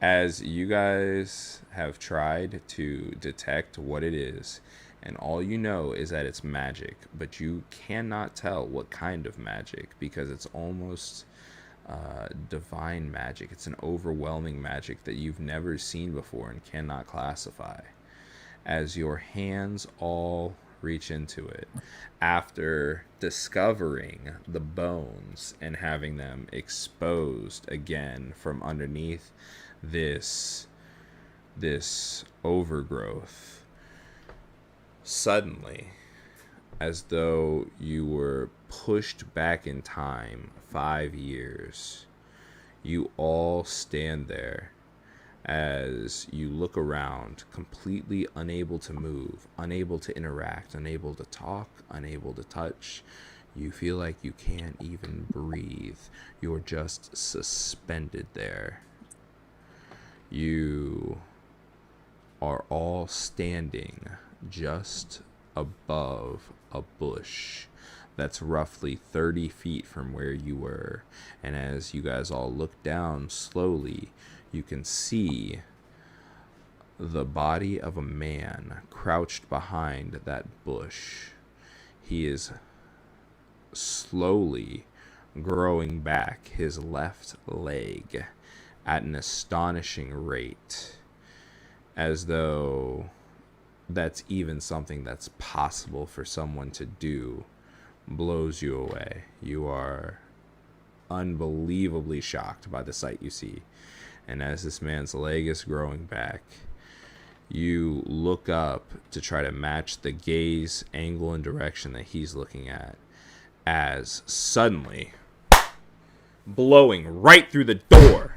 As you guys have tried to detect what it is, and all you know is that it's magic, but you cannot tell what kind of magic because it's almost divine magic. It's an overwhelming magic that you've never seen before and cannot classify. As your hands all reach into it, after discovering the bones and having them exposed again from underneath this overgrowth, suddenly, as though you were pushed back in time 5 years, you all stand there as you look around, completely unable to move, unable to interact, unable to talk, unable to touch. You feel like you can't even breathe. You're just suspended there. You are all standing just above a bush that's roughly 30 feet from where you were. And as you guys all look down slowly, you can see the body of a man crouched behind that bush. He is slowly growing back his left leg at an astonishing rate, as though that's even something that's possible for someone to do. Blows you away. You are unbelievably shocked by the sight you see. And as this man's leg is growing back, you look up to try to match the gaze, angle, and direction that he's looking at, as suddenly, blowing right through the door,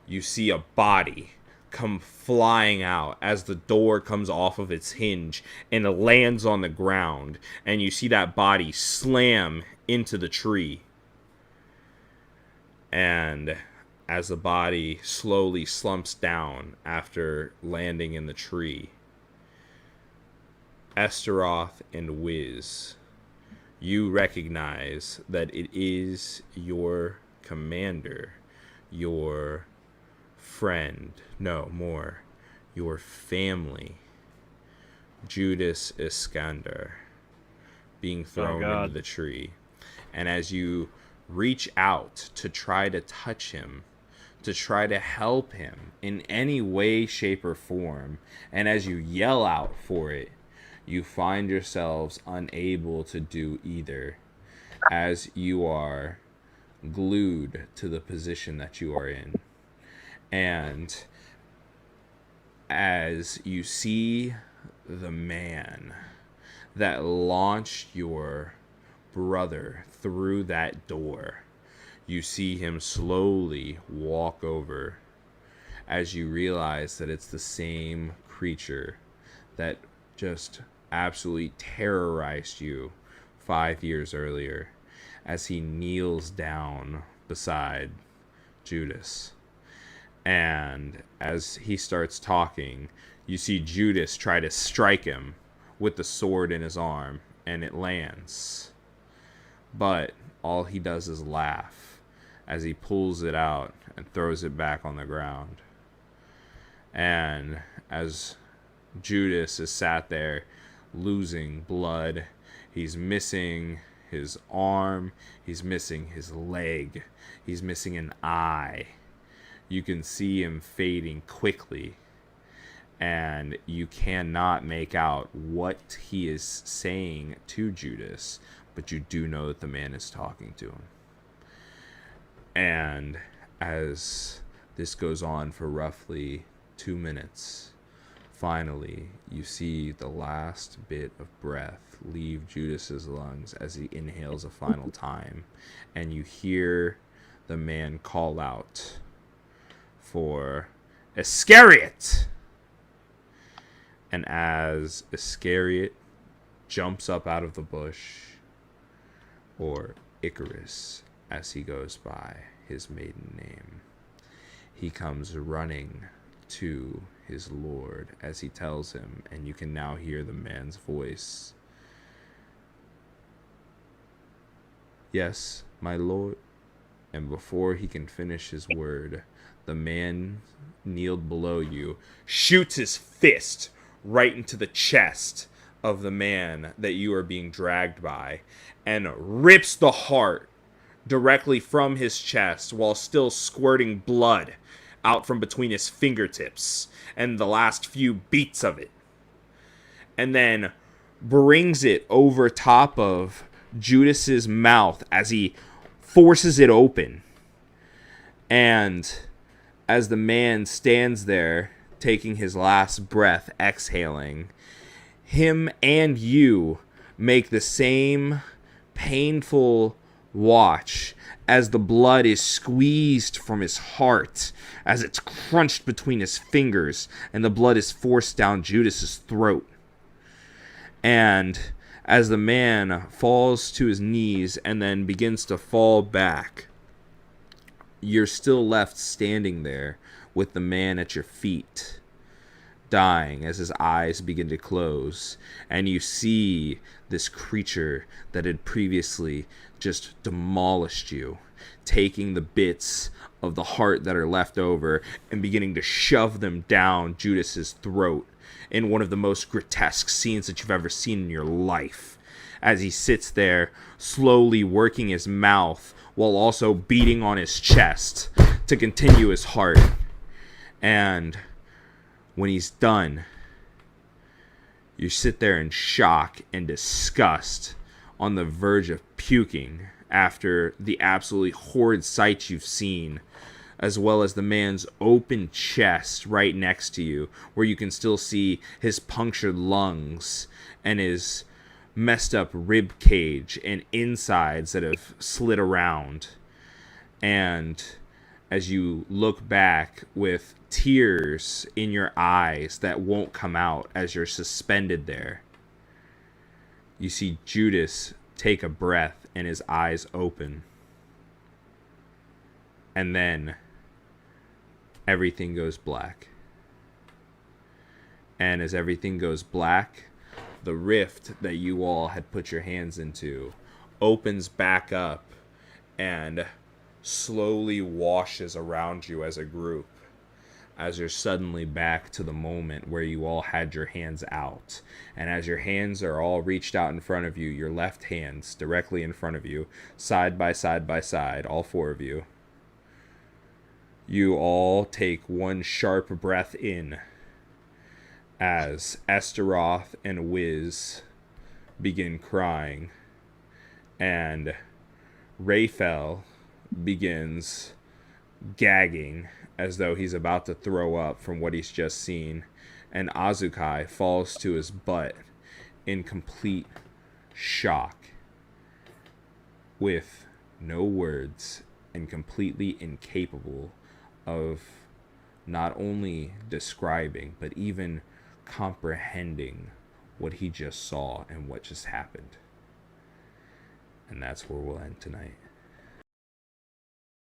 you see a body come flying out as the door comes off of its hinge and it lands on the ground, and you see that body slam into the tree. And as the body slowly slumps down after landing in the tree, Estoroth and Whis, you recognize that it is your commander, your friend, no more, your family, Judas Iskander, being thrown into the tree. And as you reach out to try to touch him, to try to help him in any way, shape, or form, and as you yell out for it, you find yourselves unable to do either, as you are glued to the position that you are in. And as you see the man that launched your brother through that door, you see him slowly walk over, as you realize that it's the same creature that just absolutely terrorized you 5 years earlier, as he kneels down beside Judas. And as he starts talking, you see Judas try to strike him with the sword in his arm, and it lands. But all he does is laugh as he pulls it out and throws it back on the ground. And as Judas is sat there losing blood, he's missing his arm, he's missing his leg, he's missing an eye. You can see him fading quickly, and you cannot make out what he is saying to Judas, but you do know that the man is talking to him. And as this goes on for roughly 2 minutes, finally you see the last bit of breath leave Judas's lungs as he inhales a final time, and you hear the man call out for Iscariot. And as Iscariot jumps up out of the bush, or Icarus as he goes by his maiden name, he comes running to his lord as he tells him, and you can now hear the man's voice. "Yes, my lord." And before he can finish his word, the man kneeled below you, shoots his fist right into the chest of the man that you are being dragged by, and rips the heart directly from his chest while still squirting blood out from between his fingertips and the last few beats of it. And then brings it over top of Judas's mouth as he forces it open. And as the man stands there, taking his last breath, exhaling, him and you make the same painful watch as the blood is squeezed from his heart, as it's crunched between his fingers, and the blood is forced down Judas's throat. And as the man falls to his knees and then begins to fall back, you're still left standing there with the man at your feet, dying as his eyes begin to close. And you see this creature that had previously just demolished you, taking the bits of the heart that are left over and beginning to shove them down Judas's throat in one of the most grotesque scenes that you've ever seen in your life, as he sits there slowly working his mouth while also beating on his chest to continue his heart. And when he's done, you sit there in shock and disgust, on the verge of puking after the absolutely horrid sight you've seen, as well as the man's open chest right next to you, where you can still see his punctured lungs and his messed up rib cage and insides that have slid around. And as you look back with tears in your eyes that won't come out as you're suspended there, you see Judas take a breath and his eyes open. And then everything goes black. And as everything goes black, the rift that you all had put your hands into opens back up and slowly washes around you as a group, as you're suddenly back to the moment where you all had your hands out. And as your hands are all reached out in front of you, your left hands directly in front of you, side by side by side, all four of you, you all take one sharp breath in as Estoroth and Whis begin crying, and Rayfel begins gagging as though he's about to throw up from what he's just seen, and Azu'kai falls to his butt in complete shock, with no words and completely incapable of not only describing but even comprehending what he just saw and what just happened. And that's where we'll end tonight.